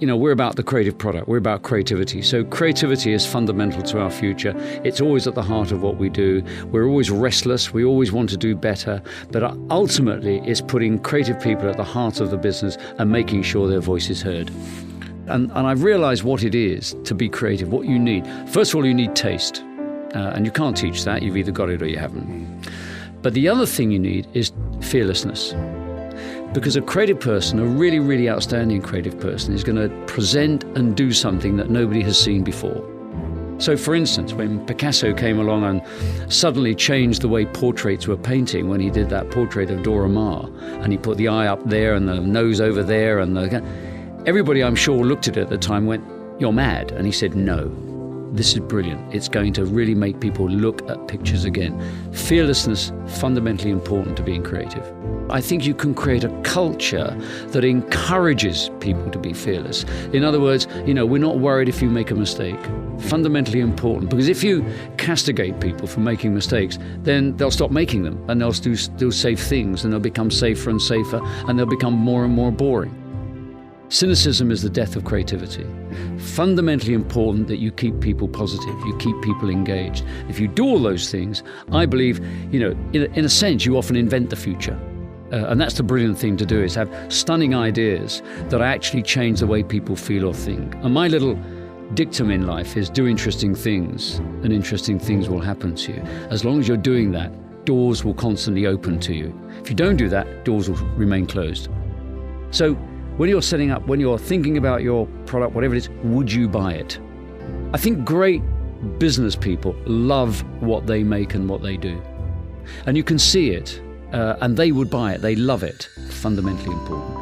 we're about the creative product. We're about creativity. So creativity is fundamental to our future. It's always at the heart of what we do. We're always restless. We always want to do better. But ultimately, it's putting creative people at the heart of the business and making sure their voice is heard. And I've realized what it is to be creative, what you need. First of all, you need taste. And you can't teach that. You've either got it or you haven't. But the other thing you need is fearlessness. Because a creative person, a really, really outstanding creative person, is going to present and do something that nobody has seen before. So, for instance, when Picasso came along and suddenly changed the way portraits were painting, when he did that portrait of Dora Maar, and he put the eye up there and the nose over there, and everybody, I'm sure, looked at it at the time and went, "You're mad." And he said, "No. This is brilliant. It's going to really make people look at pictures again." Fearlessness, fundamentally important to being creative. I think you can create a culture that encourages people to be fearless. In other words, we're not worried if you make a mistake. Fundamentally important, because if you castigate people for making mistakes, then they'll stop making them, and they'll do safe things, and they'll become safer and safer, and they'll become more and more boring. Cynicism is the death of creativity. Fundamentally important that you keep people positive, you keep people engaged. If you do all those things, I believe, in a sense, you often invent the future. And that's the brilliant thing to do, is have stunning ideas that actually change the way people feel or think. And my little dictum in life is do interesting things, and interesting things will happen to you. As long as you're doing that, doors will constantly open to you. If you don't do that, doors will remain closed. So when you're setting up, when you're thinking about your product, whatever it is, would you buy it? I think great business people love what they make and what they do. And you can see it, and they would buy it. They love it. Fundamentally important.